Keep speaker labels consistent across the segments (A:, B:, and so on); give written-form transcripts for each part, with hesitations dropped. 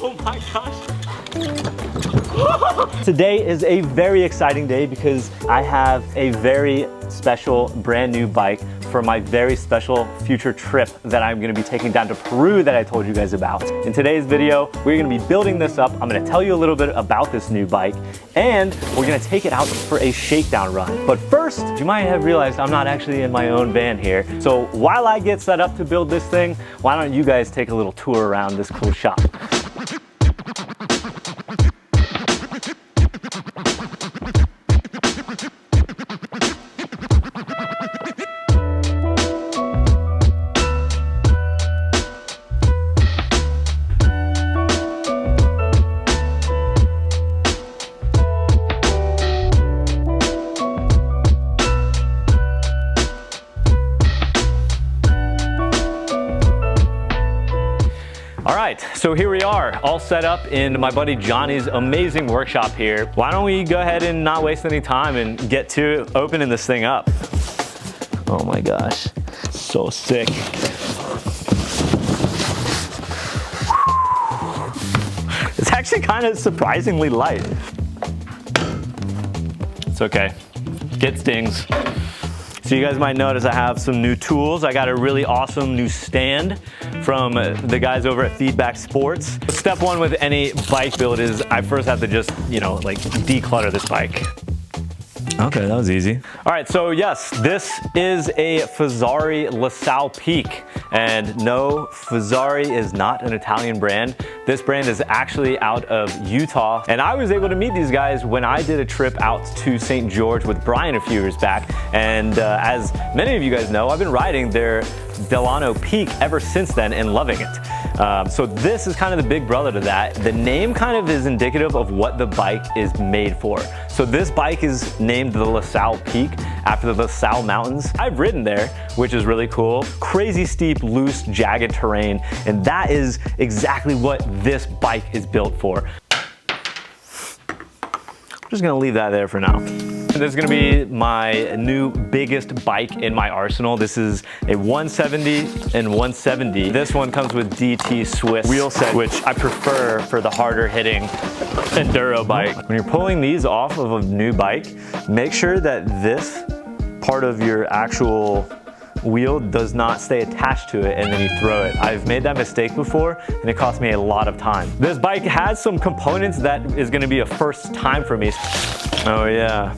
A: Oh my gosh. Today is a very exciting day because I have a very special brand new bike for my very special future trip that I'm gonna be taking down to Peru that I told you guys about. In today's video, we're gonna be building this up. I'm gonna tell you a little bit about this new bike and we're gonna take it out for a shakedown run. But first, you might have realized I'm not actually in my own van here. So while I get set up to build this thing, why don't you guys take a little tour around this cool shop? So here we are, all set up in my buddy Johnny's amazing workshop here. Why don't we go ahead and not waste any time and get to opening this thing up. Oh my gosh, so sick. It's actually kind of surprisingly light. It's okay, get stings. So you guys might notice I have some new tools. I got a really awesome new stand from the guys over at Feedback Sports. Step one with any bike build is I first have to just, like declutter this bike. Okay, that was easy. All right, so yes, this is a Fezzari LaSalle Peak. And no, Fezzari is not an Italian brand. This brand is actually out of Utah. And I was able to meet these guys when I did a trip out to St. George with Brian a few years back. And as many of you guys know, I've been riding their Delano Peak ever since then and loving it. So this is kind of the big brother to that. The name kind of is indicative of what the bike is made for. So this bike is named the LaSalle Peak after the LaSalle Mountains. I've ridden there, which is really cool. Crazy steep, loose, jagged terrain. And that is exactly what this bike is built for. I'm just gonna leave that there for now. This is gonna be my new biggest bike in my arsenal. This is a 170 and 170. This one comes with DT Swiss wheel set, which I prefer for the harder hitting enduro bike. When you're pulling these off of a new bike, make sure that this part of your actual wheel does not stay attached to it and then you throw it. I've made that mistake before and it cost me a lot of time. This bike has some components that is gonna be a first time for me. Oh yeah.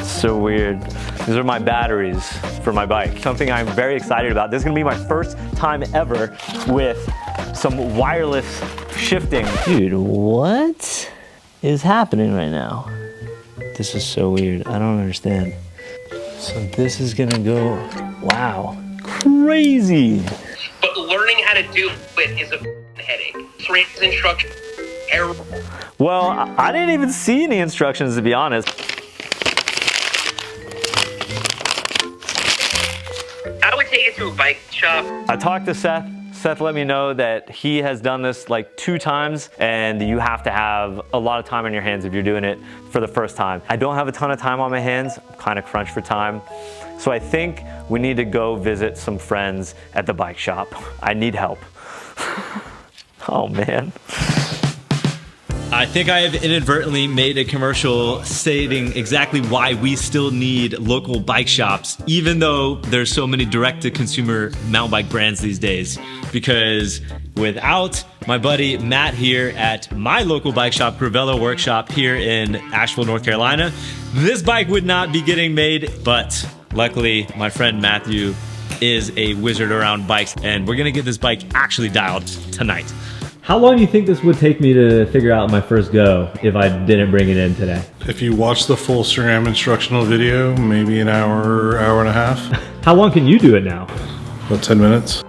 A: So weird. These are my batteries for my bike. Something I'm very excited about. This is gonna be my first time ever with some wireless shifting. Dude, what is happening right now? This is so weird. I don't understand. So this is gonna go, wow, crazy.
B: But learning how to do it is a headache. Three instructions, error.
A: Well, I didn't even see any instructions, to be honest.
B: I would take it to a bike shop.
A: I talked to Seth. Seth let me know that he has done this like 2 times and you have to have a lot of time on your hands if you're doing it for the first time. I don't have a ton of time on my hands. I'm kind of crunched for time. So I think we need to go visit some friends at the bike shop. I need help. Oh man.
C: I think I have inadvertently made a commercial stating exactly why we still need local bike shops, even though there's so many direct-to-consumer mountain bike brands these days. Because without my buddy Matt here at my local bike shop, Gravelo Workshop here in Asheville, North Carolina, this bike would not be getting made. But luckily, my friend Matthew is a wizard around bikes, and we're gonna get this bike actually dialed tonight.
D: How long do you think this would take me to figure out my first go if I didn't bring it in today?
E: If you watch the full SRAM instructional video, maybe an hour, hour and a half.
D: How long can you do it now?
E: About 10 minutes.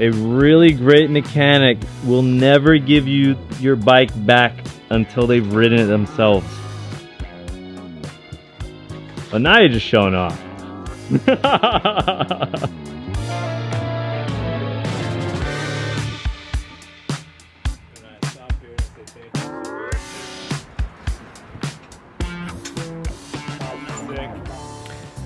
D: A really great mechanic will never give you your bike back until they've ridden it themselves. But now you're just showing off.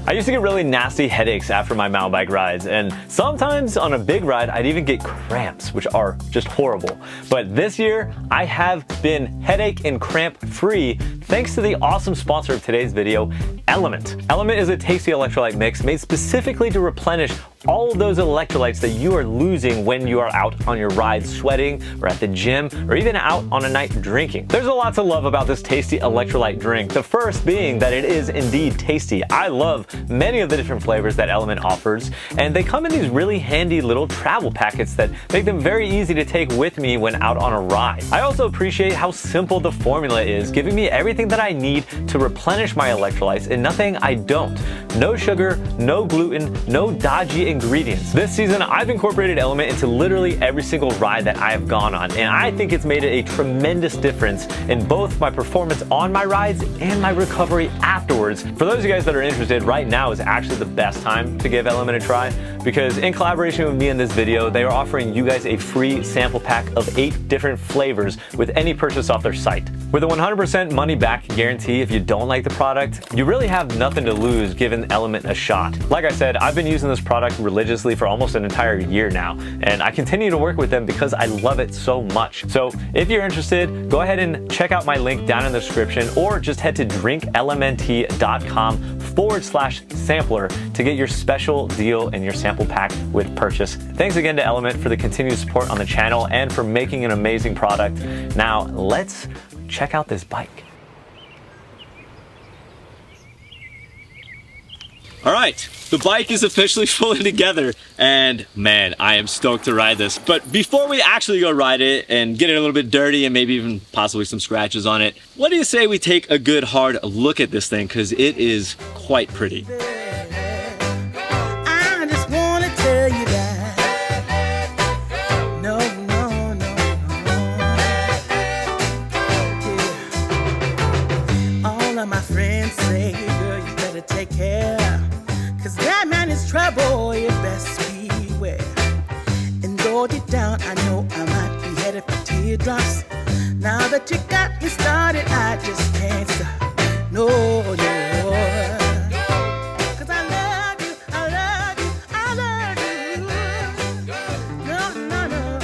A: I used to get really nasty headaches after my mountain bike rides, and sometimes on a big ride I'd even get cramps, which are just horrible. But this year I have been headache and cramp free thanks to the awesome sponsor of today's video, Element. Element is a tasty electrolyte mix made specifically to replenish all of those electrolytes that you are losing when you are out on your ride sweating or at the gym or even out on a night drinking. There's a lot to love about this tasty electrolyte drink. The first being that it is indeed tasty. I love many of the different flavors that Element offers, and they come in these really handy little travel packets that make them very easy to take with me when out on a ride. I also appreciate how simple the formula is, giving me everything that I need to replenish my electrolytes and nothing I don't. No sugar, no gluten, no dodgy ingredients. This season, I've incorporated Element into literally every single ride that I have gone on, and I think it's made a tremendous difference in both my performance on my rides and my recovery afterwards. For those of you guys that are interested, right now is actually the best time to give Element a try, because in collaboration with me in this video, they are offering you guys a free sample pack of 8 different flavors with any purchase off their site. With a 100% money back guarantee if you don't like the product, you really have nothing to lose giving Element a shot. Like I said, I've been using this product religiously for almost an entire year now, and I continue to work with them because I love it so much. So if you're interested, go ahead and check out my link down in the description, or just head to drinklmnt.com/sampler to get your special deal and your sample pack with purchase. Thanks again to Element for the continued support on the channel and for making an amazing product. Now let's check out this bike.
C: All right, the bike is officially fully together, and man, I am stoked to ride this. But before we actually go ride it and get it a little bit dirty and maybe even possibly some scratches on it, what do you say we take a good hard look at this thing, because it is quite pretty.
F: I just wanna tell you that no, yeah. All of my friends say, girl, you better take care, 'cause that man is trouble, you best beware. And though deep down I know I might be headed for teardrops, now that you got me started, I just can't stop. No, no. 'Cause I love you, I love you, I love you. No, no, no,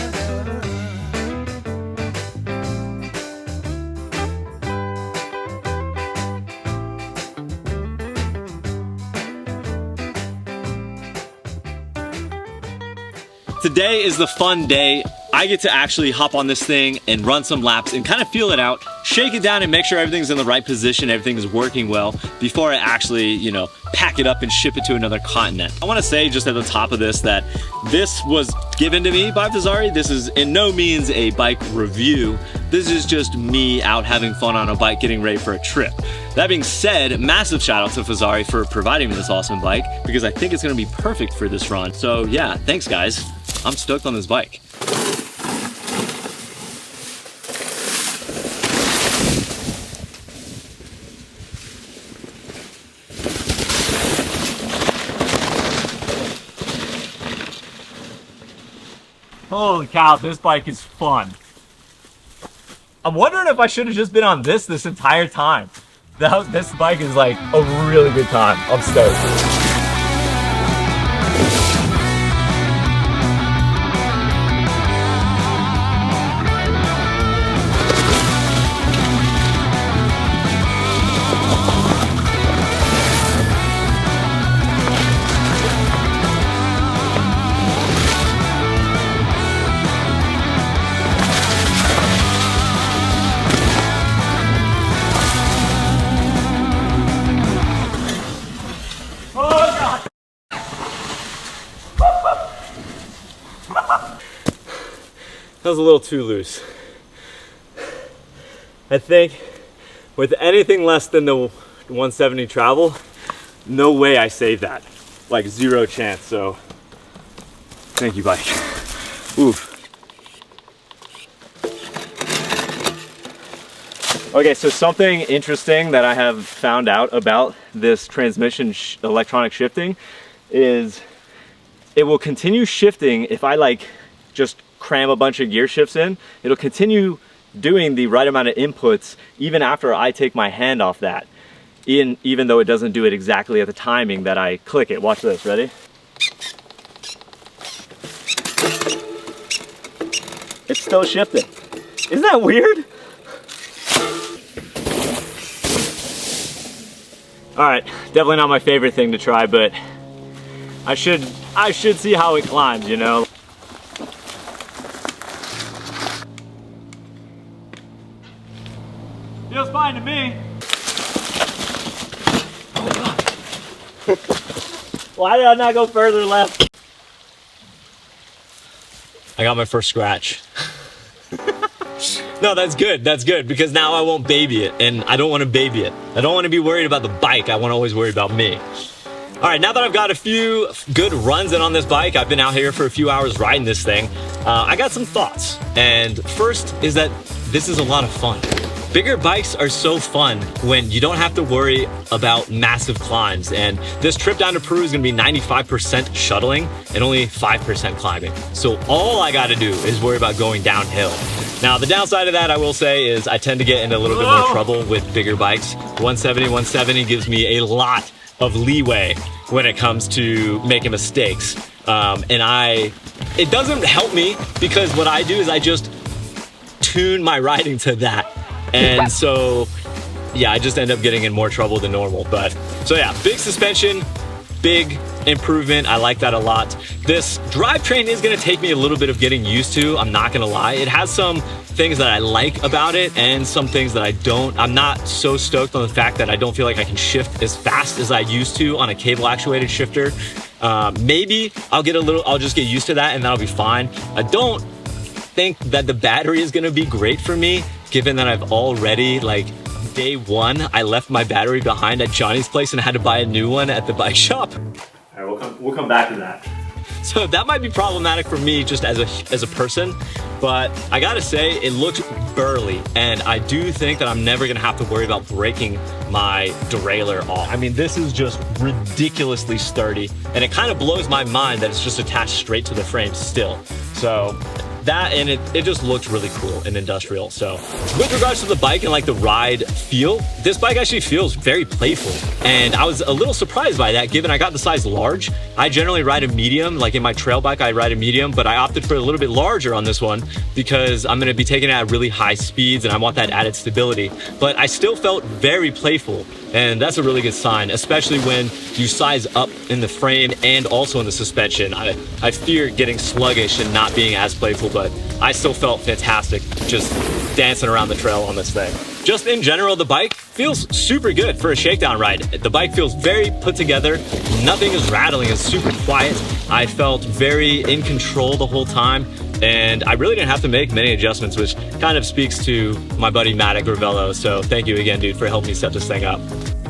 C: Today is the fun day. I get to actually hop on this thing and run some laps and kind of feel it out, shake it down and make sure everything's in the right position, everything is working well before I actually, you know, pack it up and ship it to another continent. I want to say just at the top of this that this was given to me by Fezzari. This is in no means a bike review. This is just me out having fun on a bike, getting ready for a trip. That being said, massive shout out to Fezzari for providing me this awesome bike, because I think it's going to be perfect for this run. So yeah, thanks guys. I'm stoked on this bike.
A: Holy cow, this bike is fun. I'm wondering if I should have just been on this entire time. This bike is like a really good time. I'm stoked. That was a little too loose. I think with anything less than the 170 travel, no way I save that. Like zero chance, so thank you, bike. Oof. Okay, so something interesting that I have found out about this transmission electronic shifting is it will continue shifting if I like just cram a bunch of gear shifts in. It'll continue doing the right amount of inputs even after I take my hand off that. even though it doesn't do it exactly at the timing that I click it. Watch this, ready? It's still shifting. Isn't that weird? All right, definitely not my favorite thing to try, but I should see how it climbs, you know? Feels fine to me. Why did I not go further left?
C: I got my first scratch. No, that's good because now I won't baby it, and I don't want to baby it. I don't want to be worried about the bike. I want to always worry about me. All right, now that I've got a few good runs in on this bike, I've been out here for a few hours riding this thing, I got some thoughts. And first is that this is a lot of fun. Bigger bikes are so fun when you don't have to worry about massive climbs. And this trip down to Peru is gonna be 95% shuttling and only 5% climbing. So all I gotta do is worry about going downhill. Now, the downside of that, I will say, is I tend to get into a little bit more trouble with bigger bikes. 170 gives me a lot of leeway when it comes to making mistakes. It doesn't help me because what I do is I just tune my riding to that. And so, yeah, I just end up getting in more trouble than normal. But so yeah, big suspension, big improvement. I like that a lot. This drivetrain is gonna take me a little bit of getting used to. I'm not gonna lie. It has some things that I like about it and some things that I don't. I'm not so stoked on the fact that I don't feel like I can shift as fast as I used to on a cable actuated shifter. Maybe I'll just get used to that and that'll be fine. I don't think that the battery is gonna be great for me, given that I've already, like, day one, I left my battery behind at Johnny's place and I had to buy a new one at the bike shop.
A: All right, we'll come back to that.
C: So that might be problematic for me just as a person, but I gotta say, it looks burly, and I do think that I'm never gonna have to worry about breaking my derailleur off. I mean, this is just ridiculously sturdy, and it kind of blows my mind that it's just attached straight to the frame still. So that, and it just looks really cool and industrial. So with regards to the bike and like the ride feel, this bike actually feels very playful, and I was a little surprised by that given I got the size large. I generally ride a medium, like in my trail bike I ride a medium, but I opted for a little bit larger on this one because I'm going to be taking it at really high speeds and I want that added stability. But I still felt very playful, and that's a really good sign, especially when you size up in the frame and also in the suspension. I fear getting sluggish and not being as playful, but I still felt fantastic just dancing around the trail on this thing. Just in general, the bike feels super good for a shakedown ride. The bike feels very put together. Nothing is rattling, it's super quiet. I felt very in control the whole time, and I really didn't have to make many adjustments, which kind of speaks to my buddy Matt at Gravelo. So thank you again, dude, for helping me set this thing up.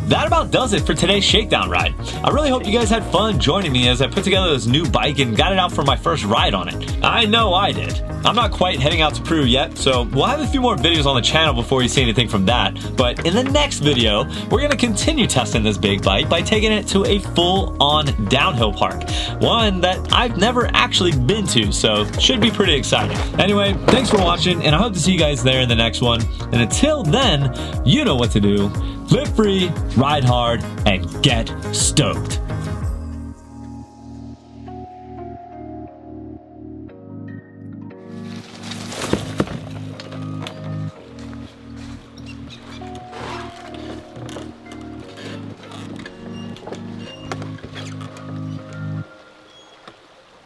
C: That about does it for today's shakedown ride. I really hope you guys had fun joining me as I put together this new bike and got it out for my first ride on it. I know I did. I'm not quite heading out to Peru yet, so we'll have a few more videos on the channel before you see anything from that. But in the next video, we're gonna continue testing this big bike by taking it to a full-on downhill park. One that I've never actually been to, so should be pretty exciting. Anyway, thanks for watching, and I hope to see you guys there in the next one. And until then, you know what to do. Live free, ride hard, and get stoked.